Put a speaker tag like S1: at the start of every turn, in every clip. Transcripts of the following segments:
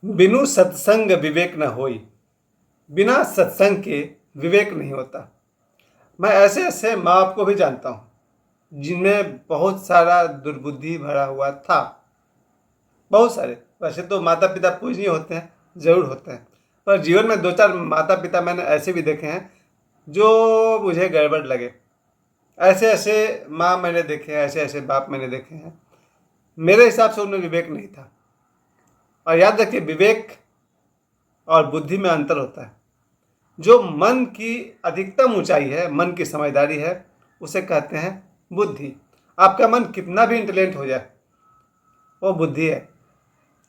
S1: बिनु सत्संग विवेक न होई। बिना सत्संग के विवेक नहीं होता। मैं ऐसे ऐसे माँ बाप को भी जानता हूँ जिनमें बहुत सारा दुर्बुद्धि भरा हुआ था। बहुत सारे, वैसे तो माता पिता पूजनीय होते हैं, जरूर होते हैं, पर जीवन में दो चार माता पिता मैंने ऐसे भी देखे हैं जो मुझे गड़बड़ लगे। ऐसे ऐसे माँ मैंने देखे हैं, ऐसे ऐसे बाप मैंने देखे हैं। मेरे हिसाब से उनमें विवेक नहीं था। और याद रखिए, विवेक और बुद्धि में अंतर होता है। जो मन की अधिकतम ऊंचाई है, मन की समझदारी है, उसे कहते हैं बुद्धि। आपका मन कितना भी इंटेलिजेंट हो जाए, वो बुद्धि है।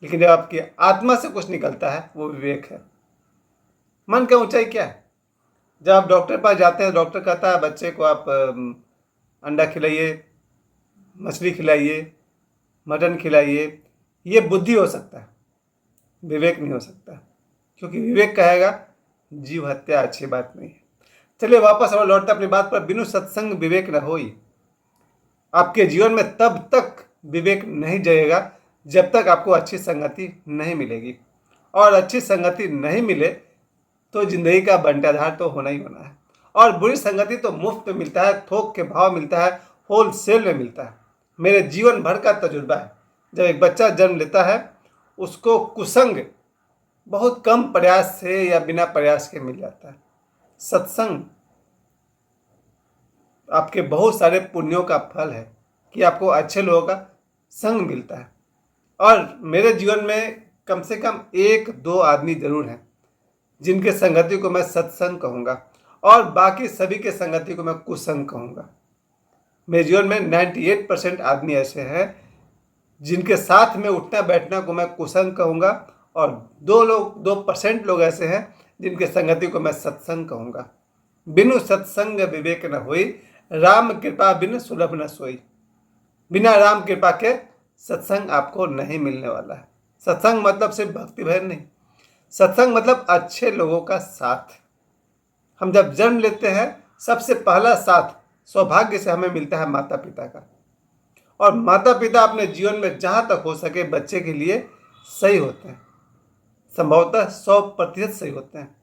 S1: लेकिन जब आपकी आत्मा से कुछ निकलता है, वो विवेक है। मन का ऊंचाई क्या है? जब आप डॉक्टर के पास जाते हैं, डॉक्टर कहता है बच्चे को आप अंडा खिलाइए, मछली खिलाइए, मटन खिलाइए। ये बुद्धि हो सकता है, विवेक नहीं हो सकता। क्योंकि विवेक कहेगा जीव हत्या अच्छी बात नहीं है। चलिए वापस हम लौटते अपनी बात पर। बिनु सत्संग विवेक न होई। आपके जीवन में तब तक विवेक नहीं जगेगा जब तक आपको अच्छी संगति नहीं मिलेगी। और अच्छी संगति नहीं मिले तो जिंदगी का बंटाधार तो होना ही होना है। और बुरी संगति तो मुफ्त में मिलता है, थोक के भाव मिलता है, होलसेल में मिलता है। मेरे जीवन भर का तजुर्बा है। जब एक बच्चा जन्म लेता है, उसको कुसंग बहुत कम प्रयास से या बिना प्रयास के मिल जाता है। सत्संग आपके बहुत सारे पुण्यों का फल है कि आपको अच्छे लोगों का संग मिलता है। और मेरे जीवन में कम से कम एक दो आदमी जरूर हैं जिनके संगति को मैं सत्संग कहूँगा, और बाकी सभी के संगति को मैं कुसंग कहूँगा। मेरे जीवन में 98% आदमी ऐसे हैं जिनके साथ में उठना बैठना को मैं कुसंग कहूँगा, और 2% लोग ऐसे हैं जिनके संगति को मैं सत्संग कहूँगा। बिनु सत्संग विवेक न होई, राम कृपा बिन सुलभ न सोई। बिना राम कृपा के सत्संग आपको नहीं मिलने वाला है। सत्संग मतलब सिर्फ भक्ति भजन नहीं, सत्संग मतलब अच्छे लोगों का साथ। हम जब जन्म लेते हैं, सबसे पहला साथ सौभाग्य से हमें मिलता है माता पिता का। और माता पिता अपने जीवन में जहाँ तक हो सके बच्चे के लिए सही होते हैं, संभवतः 100% सही होते हैं।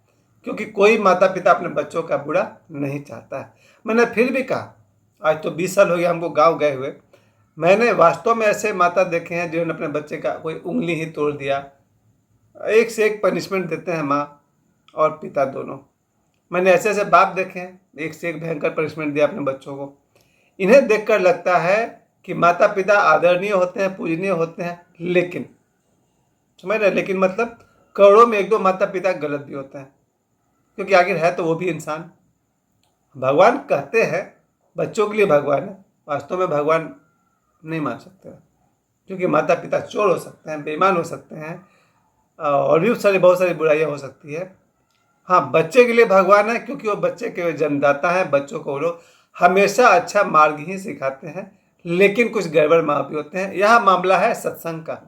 S1: क्योंकि कोई माता पिता अपने बच्चों का बुरा नहीं चाहता है। मैंने फिर भी कहा, आज तो 20 साल हो गया हमको गांव गए हुए, मैंने वास्तव में ऐसे माता देखे हैं जिन्होंने अपने बच्चे का कोई उंगली ही तोड़ दिया। एक से एक पनिशमेंट देते हैं माँ और पिता दोनों। मैंने ऐसे ऐसे बाप देखे हैं, एक से एक भयंकर पनिशमेंट दिया अपने बच्चों को। इन्हें देखकर लगता है कि माता पिता आदरणीय होते हैं, पूजनीय होते हैं, लेकिन समझ रहे, लेकिन मतलब करोड़ों में एक दो माता पिता गलत भी होते हैं। क्योंकि आखिर है तो वो भी इंसान। भगवान कहते हैं बच्चों के लिए भगवान है, वास्तव में भगवान नहीं मान सकते, क्योंकि माता पिता चोर हो सकते हैं, बेईमान हो सकते हैं, और भी बहुत सारी बुराइयां हो सकती है। हाँ, बच्चे के लिए भगवान है क्योंकि वो बच्चे के जन्मदाता है। बच्चों को वो लोग हमेशा अच्छा मार्ग ही सिखाते हैं, लेकिन कुछ गड़बड़ माँ भी होते हैं। यह मामला है सत्संग का।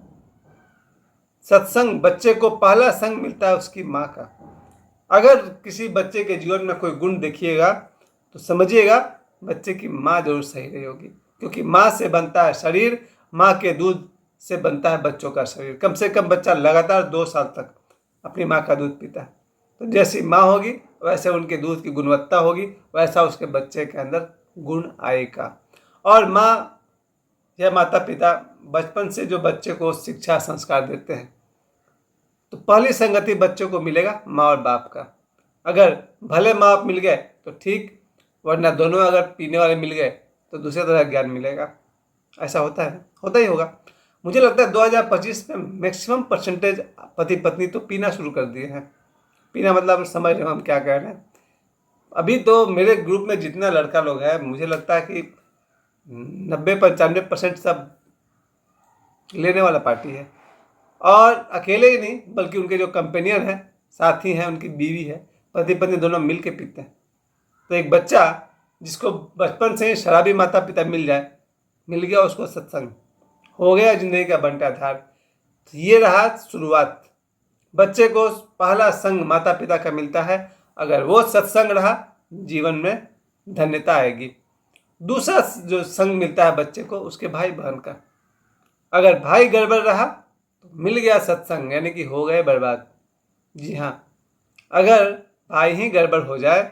S1: सत्संग, बच्चे को पहला संग मिलता है उसकी माँ का। अगर किसी बच्चे के जीवन में कोई गुण देखिएगा तो समझिएगा बच्चे की माँ जरूर सही रही होगी। क्योंकि माँ से बनता है शरीर, माँ के दूध से बनता है बच्चों का शरीर। कम से कम बच्चा लगातार 2 साल तक अपनी माँ का दूध पीता है। तो जैसी माँ होगी वैसे उनके दूध की गुणवत्ता होगी, वैसा उसके बच्चे के अंदर गुण आएगा। और माँ या माता पिता बचपन से जो बच्चे को शिक्षा संस्कार देते हैं, तो पहली संगति बच्चों को मिलेगा माँ और बाप का। अगर भले माँ बाप मिल गए तो ठीक, वरना दोनों अगर पीने वाले मिल गए तो दूसरे तरह का ज्ञान मिलेगा। ऐसा होता है, होता ही होगा। मुझे लगता है 2025 में मैक्सिमम परसेंटेज पति पत्नी तो पीना शुरू कर दिए हैं। पीना मतलब समझ रहे हो हम क्या कह रहे हैं। अभी तो मेरे ग्रुप में जितना लड़का लोग हैं, मुझे लगता है कि 90-95% सब लेने वाला पार्टी है। और अकेले ही नहीं, बल्कि उनके जो कंपेनियन हैं, साथी हैं, उनकी बीवी है, पति पत्नी दोनों मिल के पीते हैं। तो एक बच्चा जिसको बचपन से ही शराबी माता पिता मिल गया उसको सत्संग, हो गया जिंदगी का बंटाधार। तो ये रहा शुरुआत। बच्चे को पहला संग माता पिता का मिलता है, अगर वो सत्संग रहा जीवन में धन्यता आएगी। दूसरा जो संग मिलता है बच्चे को उसके भाई बहन का। अगर भाई गड़बड़ रहा तो मिल गया सत्संग यानी कि हो गए बर्बाद। जी हाँ, अगर भाई ही गड़बड़ हो जाए,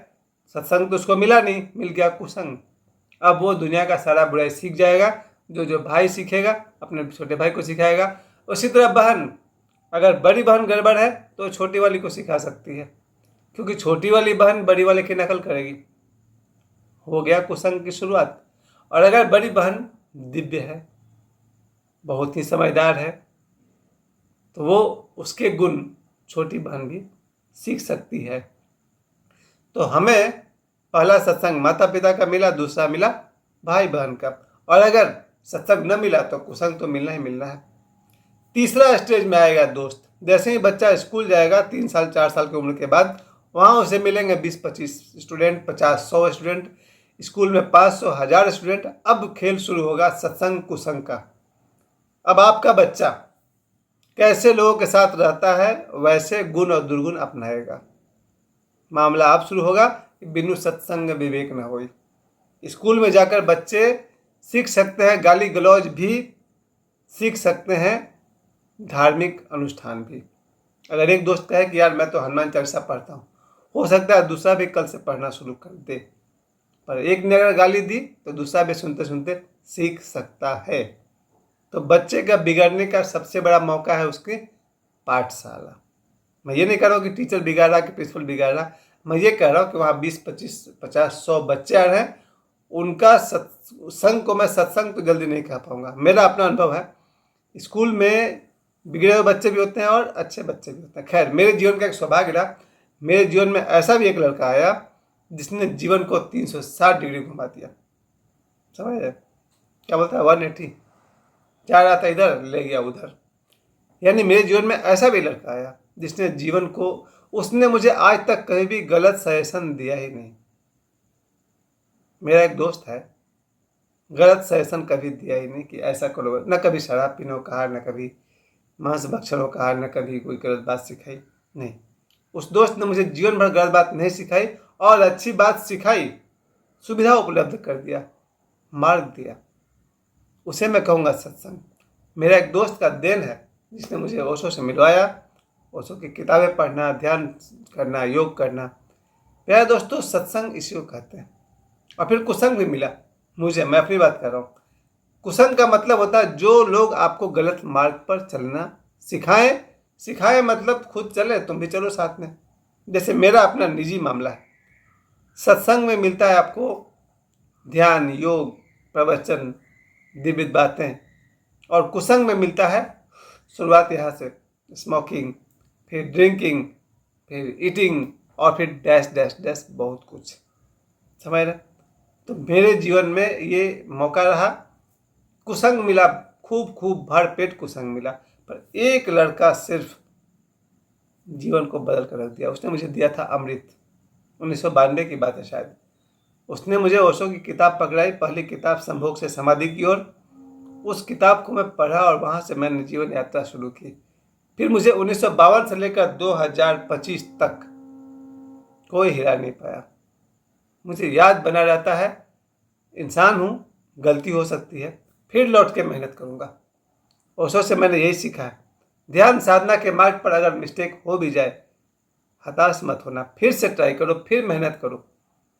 S1: सत्संग तो उसको मिला नहीं, मिल गया कुसंग। अब वो दुनिया का सारा बुराई सीख जाएगा। जो जो भाई सीखेगा अपने छोटे भाई को सिखाएगा। उसी तरह बहन, अगर बड़ी बहन गड़बड़ है तो छोटी वाली को सिखा सकती है, क्योंकि छोटी वाली बहन बड़ी वाले की नकल करेगी। हो गया कुसंग की शुरुआत। और अगर बड़ी बहन दिव्य है, बहुत ही समझदार है, तो वो उसके गुण छोटी बहन भी सीख सकती है। तो हमें पहला सत्संग माता पिता का मिला, दूसरा मिला भाई बहन का। और अगर सत्संग न मिला तो कुसंग तो मिलना ही मिलना है। तीसरा स्टेज में आएगा दोस्त। जैसे ही बच्चा स्कूल जाएगा 3 साल 4 साल की उम्र के बाद, वहाँ उसे मिलेंगे 20-25 स्टूडेंट, 50-100 स्टूडेंट। स्कूल में 500-1000 स्टूडेंट। अब खेल शुरू होगा सत्संग कुसंग का। अब आपका बच्चा कैसे लोगों के साथ रहता है, वैसे गुण और दुर्गुण अपनाएगा। मामला अब शुरू होगा कि बिनु सत्संग विवेक न होई। स्कूल में जाकर बच्चे सीख सकते हैं गाली गलौज भी, सीख सकते हैं धार्मिक अनुष्ठान भी। अगर एक दोस्त कहे कि यार मैं तो हनुमान चालीसा पढ़ता हूँ, हो सकता है दूसरा भी कल से पढ़ना शुरू कर दे। पर एक ने अगर गाली दी तो दूसरा भी सुनते सुनते सीख सकता है। तो बच्चे का बिगड़ने का सबसे बड़ा मौका है उसकी पाठशाला। मैं ये नहीं कह रहा हूँ कि टीचर बिगाड़ रहा, कि प्रिंसिपल बिगाड़ रहा। मैं ये कह रहा हूँ कि वहाँ 20-25-50-100 बच्चे आ रहे हैं, उनका संग को मैं सत्संग तो जल्दी नहीं कह पाऊंगा। मेरा अपना अनुभव है, स्कूल में बिगड़े हुए बच्चे भी होते हैं और अच्छे बच्चे भी होते हैं। खैर, मेरे जीवन का एक सौभाग्य रहा, मेरे जीवन में ऐसा भी एक लड़का आया जिसने जीवन को 360 डिग्री घुमा दिया। समझ रहे क्या बोलता है, 180, जा रहा था इधर ले गया उधर। यानी मेरे जीवन में ऐसा भी लड़का आया जिसने जीवन को, उसने मुझे आज तक कभी भी गलत सजेशन दिया ही नहीं। मेरा एक दोस्त है, गलत सजेशन कभी दिया ही नहीं कि ऐसा करो। न कभी शराब पीने को कहा, न कभी मांस भक्षण को कहा, न कभी कोई गलत बात सिखाई। नहीं, उस दोस्त ने मुझे जीवन भर गलत बात नहीं सिखाई और अच्छी बात सिखाई, सुविधा उपलब्ध कर दिया, मार्ग दिया। उसे मैं कहूँगा सत्संग। मेरा एक दोस्त का देन है जिसने मुझे ओशो से मिलवाया। ओशो की किताबें पढ़ना, ध्यान करना, योग करना। मेरा दोस्तों, सत्संग इसी को कहते हैं। और फिर कुसंग भी मिला मुझे, मैं अपनी बात कर रहा हूँ। कुसंग का मतलब होता है जो लोग आपको गलत मार्ग पर चलना सिखाएं। सिखाएं मतलब खुद चले, तुम भी चलो साथ में। जैसे मेरा अपना निजी मामला है, सत्संग में मिलता है आपको ध्यान, योग, प्रवचन, दिव्य बातें। और कुसंग में मिलता है शुरुआत यहाँ से स्मोकिंग, फिर ड्रिंकिंग, फिर ईटिंग, और फिर डैश डैश डैश बहुत कुछ। समझ रहे? तो मेरे जीवन में ये मौका रहा, कुसंग मिला, खूब खूब भर पेट कुसंग मिला। पर एक लड़का सिर्फ जीवन को बदल कर रख दिया। उसने मुझे दिया था अमृत। 1992 की बात है शायद। उसने मुझे ओशो की किताब पकड़ाई, पहली किताब संभोग से समाधि की ओर। उस किताब को मैं पढ़ा और वहाँ से मैंने जीवन यात्रा शुरू की। फिर मुझे 1952 से लेकर 2025 तक कोई हिला नहीं पाया। मुझे याद बना रहता है, इंसान हूँ, गलती हो सकती है, फिर लौट के मेहनत करूँगा। ओशो से मैंने यही सीखा है, ध्यान साधना के मार्ग पर अगर मिस्टेक हो भी जाए, हताश मत होना, फिर से ट्राई करो, फिर मेहनत करो।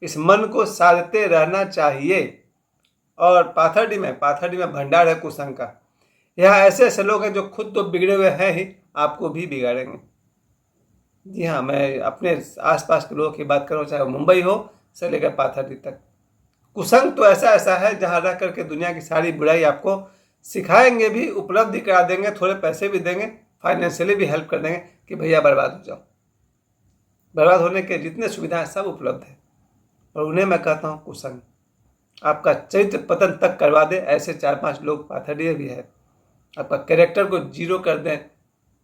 S1: इस मन को साधते रहना चाहिए। और पाथरडी में भंडार है कुसंग का। यहाँ ऐसे ऐसे लोग हैं जो खुद तो बिगड़े हुए हैं ही, आपको भी बिगाड़ेंगे। जी हाँ, मैं अपने आसपास के लोगों की बात करूँ, चाहे मुंबई हो से लेकर पाथरडी तक। कुसंग तो ऐसा ऐसा है जहाँ रह करके दुनिया की सारी बुराई आपको सिखाएंगे भी, उपलब्धि करा देंगे, थोड़े पैसे भी देंगे, फाइनेंशियली भी हेल्प कर देंगे कि भैया बर्बाद हो जाओ। बर्बाद होने के जितने सुविधाएं सब उपलब्ध है, और उन्हें मैं कहता हूँ कुसंग। आपका चरित्र पतन तक करवा दे, ऐसे 4-5 लोग पाथरडी भी है। आपका कैरेक्टर को जीरो कर दें।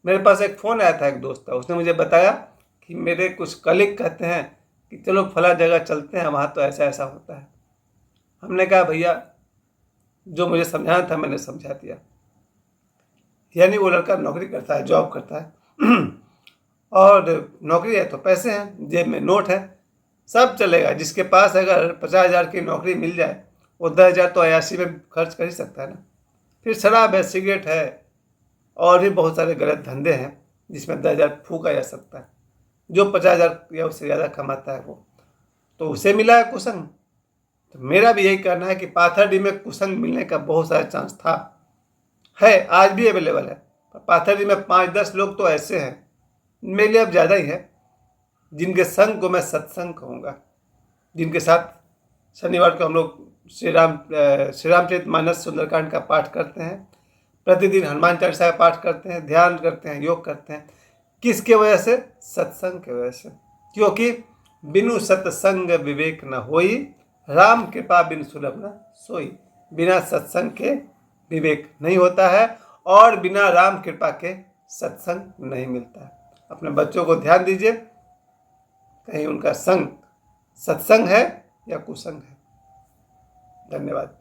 S1: मेरे पास एक फ़ोन आया था, एक दोस्त था, उसने मुझे बताया कि मेरे कुछ कलीग कहते हैं कि चलो फला जगह चलते हैं, वहाँ तो ऐसा ऐसा होता है। हमने कहा भैया, जो मुझे समझाना था मैंने समझा दिया। यानी वो लड़का नौकरी करता है, जॉब करता है और नौकरी है तो पैसे हैं, जेब में नोट है, सब चलेगा। जिसके पास अगर 50,000 की नौकरी मिल जाए, वो 10,000 तो अयाशी में खर्च कर ही सकता है ना। फिर शराब है, सिगरेट है, और भी बहुत सारे गलत धंधे हैं जिसमें 10,000 फूका जा सकता है। जो 50,000 या उससे ज़्यादा कमाता है वो, तो उसे मिला है कुसंग। तो मेरा भी यही कहना है कि पाथरडी में कुसंग मिलने का बहुत सारा चांस था, है, आज भी अवेलेबल है। पर पाथरडी में 5-10 लोग तो ऐसे हैं, मेरे लिए अब ज़्यादा ही है, जिनके संग को मैं सत्संग कहूँगा, जिनके साथ शनिवार को हम लोग श्री रामचरितमानस सुंदरकांड का पाठ करते हैं, प्रतिदिन हनुमान चालीसा का पाठ करते हैं, ध्यान करते हैं, योग करते हैं। किसके वजह से? सत्संग की वजह से। क्योंकि बिनु सत्संग विवेक न होई, राम कृपा बिन सुलभ न सोई। बिना सत्संग के विवेक नहीं होता है और बिना राम कृपा के सत्संग नहीं मिलता है। अपने बच्चों को ध्यान दीजिए, कहीं उनका संग सत्संग है या कुसंग है। धन्यवाद।